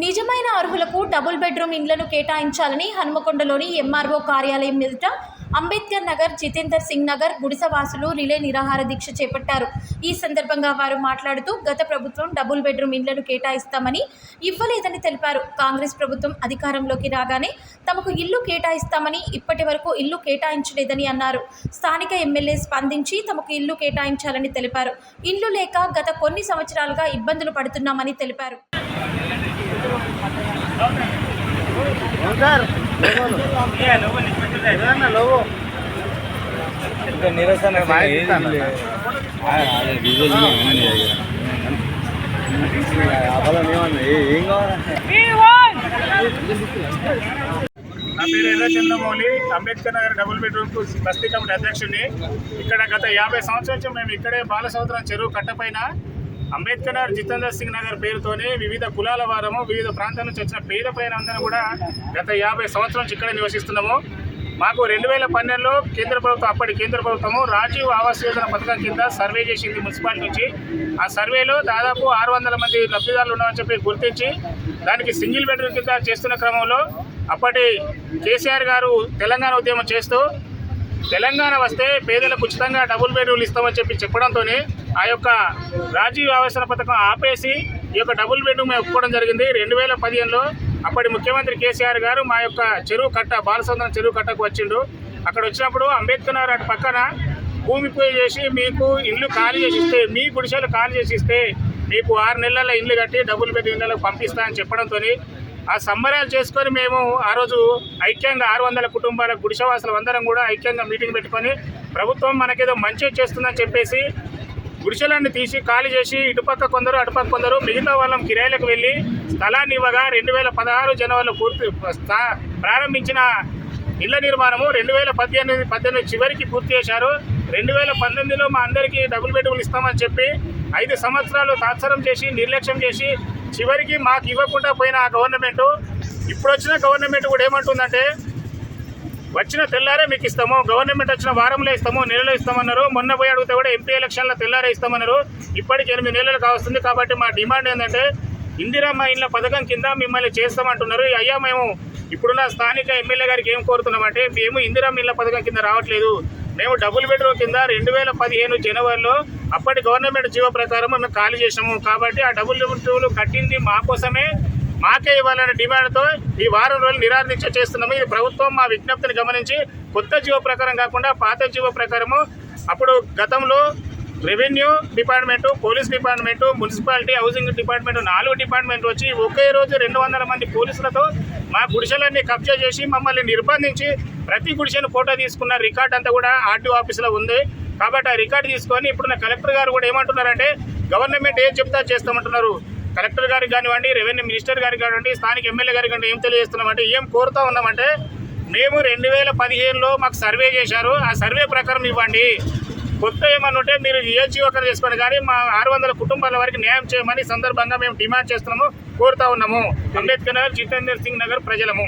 నిజమైన అర్హులకు double bedroom ఇండ్లను కేటాయించాలని హనుమకొండలోని ఎంఆర్ఓ కార్యాలయం ఎదుట అంబేద్కర్ నగర్, జితేందర్ సింగ్ నగర్ గుడిసెవాసులు రిలే నిరాహార దీక్ష చేపట్టారు. ఈ సందర్భంగా వారు మాట్లాడుతూ గత ప్రభుత్వం డబుల్ బెడ్రూమ్ ఇండ్లను కేటాయిస్తామని ఇవ్వలేదని తెలిపారు. కాంగ్రెస్ ప్రభుత్వం అధికారంలోకి రాగానే తమకు ఇల్లు కేటాయిస్తామని ఇప్పటి వరకు ఇల్లు కేటాయించలేదని అన్నారు. స్థానిక ఎమ్మెల్యే స్పందించి తమకు ఇల్లు కేటాయించాలని తెలిపారు. ఇల్లు లేక గత కొన్ని సంవత్సరాలుగా ఇబ్బందులు పడుతున్నామని తెలిపారు. నా పేరు ఎర్ర చంద్రమౌళి, అంబేద్కర్ నగర్ డబుల్ బెడ్రూమ్ బస్తీ కమిటీ అధ్యక్షుడిని. ఇక్కడ గత 50 సంవత్సరాల నుంచి మేము ఇక్కడే బాలసముద్రం చెరువు కట్టపైన అంబేద్కర్ నగర్, జితేందర్ సింగ్ నగర్ పేరుతోనే వివిధ కులాల వారము, వివిధ ప్రాంతాల నుంచి వచ్చిన పేద పైన అందరూ కూడా గత 50 సంవత్సరాల నుంచి ఇక్కడే నివసిస్తున్నాము. మాకు 2012లో కేంద్ర ప్రభుత్వం, అప్పటి కేంద్ర ప్రభుత్వము రాజీవ్ ఆవాస్ యోజన పథకం కింద సర్వే చేసింది మున్సిపాలిటీ నుంచి. ఆ సర్వేలో దాదాపు 600 మంది లబ్ధిదారులు ఉన్నారని చెప్పి గుర్తించి దానికి సింగిల్ బెడ్రూమ్ కింద చేస్తున్న క్రమంలో అప్పటి కేసీఆర్ గారు తెలంగాణ ఉద్యమం చేస్తూ తెలంగాణ వస్తే పేదలకు ఉచితంగా డబుల్ బెడ్రూమ్లు ఇస్తామని చెప్పడంతో ఆ యొక్క రాజీవ్ ఆవాసన పథకం ఆపేసి ఈ యొక్క డబుల్ బెడ్రూమ్ ఒప్పుకోవడం జరిగింది. 2015లో అప్పటి ముఖ్యమంత్రి కేసీఆర్ గారు మా యొక్క చెరువు కట్ట, బాలసముద్రం చెరువు కట్టకు వచ్చిండు. అక్కడ వచ్చినప్పుడు అంబేద్కర్ నగర్ అటు పక్కన భూమి పూజ చేసి మీకు ఇల్లు ఖాళీ చేసి ఇస్తే, మీ గుడిసెలు ఖాళీ చేసి ఇస్తే మీకు 6 నెలల ఇల్లు కట్టి డబుల్ బెడ్ ఇళ్ళకు పంపిస్తా అని చెప్పడంతో ఆ సంబరాలు చేసుకొని మేము ఆ రోజు ఐక్యంగా 600 కుటుంబాల గుడిసెవాసులు అందరం కూడా ఐక్యంగా మీటింగ్ పెట్టుకొని ప్రభుత్వం మనకేదో మంచి చేస్తుందని చెప్పేసి గుడిసెలన్నీ తీసి ఖాళీ చేసి ఇటుపక్క కొందరు అటుపక్క కొందరు మిగతా వాళ్ళం కిరాయిలకు వెళ్ళి స్థలాన్ని ఇవ్వగా 2016 జనవరిలో ప్రారంభించిన ఇళ్ల నిర్మాణము 2018 చివరికి పూర్తి చేశారు. 2019లో మా అందరికీ డబుల్ బెడ్రూమ్లు ఇస్తామని చెప్పి 5 సంవత్సరాలు తాత్సరం చేసి నిర్లక్ష్యం చేసి చివరికి మాకు ఇవ్వకుండా పోయిన ఆ గవర్నమెంట్ ఇప్పుడు వచ్చిన గవర్నమెంట్ కూడా ఏమంటుందంటే వచ్చిన తెల్లారే మీకు ఇస్తాము, గవర్నమెంట్ వచ్చిన వారంలో ఇస్తాము, నెలలో ఇస్తామన్నారు. మొన్న పోయి అడిగితే కూడా ఎంపీ ఎలక్షన్లో తెల్లారే ఇస్తామన్నారు. ఇప్పటికి 8 నెలలు కావస్తుంది. కాబట్టి మా డిమాండ్ ఏంటంటే ఇందిరమ్మ ఇళ్ళ పథకం కింద మిమ్మల్ని చేస్తామంటున్నారు. అయ్యా మేము ఇప్పుడున్న స్థానిక ఎమ్మెల్యే గారికి ఏం కోరుతున్నామంటే మేము ఇందిరమ్మ ఇళ్ళ పథకం కింద రావట్లేదు, మేము డబుల్ బెడ్రూమ్ కింద 2015 జనవరిలో అప్పటి గవర్నమెంట్ జీవో ప్రకారం మేము ఖాళీ చేసాము. కాబట్టి ఆ డబుల్ బెడ్రూమ్లు కట్టింది మా కోసమే, మాకే ఇవ్వాలనే డిమాండ్తో ఈ వారం రోజులు నిరాదీక్ష చేస్తున్నాము. ఇది ప్రభుత్వం మా విజ్ఞప్తిని గమనించి కొత్త జీవో ప్రకారం కాకుండా పాత జీవో ప్రకారము అప్పుడు గతంలో revenue department, police department, municipality, housing department 4 department వచ్చి ఒకే రోజు 200 మంది పోలీసులతో మా గుడిసెలన్నీ కబ్జా చేసి మమ్మల్ని నిర్బంధించి ప్రతి గుడిసెను ఫోటో తీసుకున్న రికార్డ్ అంతా కూడా ఆర్టీఓ ఆఫీసులో ఉంది. కాబట్టి ఆ రికార్డు తీసుకొని ఇప్పుడున్న కలెక్టర్ గారు కూడా ఏమంటున్నారంటే గవర్నమెంట్ ఏం చెప్తా చేస్తామంటున్నారు. కలెక్టర్ గారికి కానివ్వండి, రెవెన్యూ మినిస్టర్ గారికి కానివ్వండి, స్థానిక ఎమ్మెల్యే గారికి అంటే ఏం తెలియజేస్తున్నామంటే ఏం కోరుతూ ఉన్నామంటే మేము 2015లో మాకు సర్వే చేశారు, ఆ సర్వే ప్రకారం ఇవ్వండి. కొత్త ఏమన్నా ఉంటే మీరు ఏ జీవోకరణ చేసుకొని కానీ మా 600 కుటుంబాల వరకు న్యాయం చేయమని సందర్భంగా మేము డిమాండ్ చేస్తున్నాము, కోరుతా ఉన్నాము. అంబేద్కర్ నగర్, జితేందర్ సింగ్ నగర్ ప్రజలము.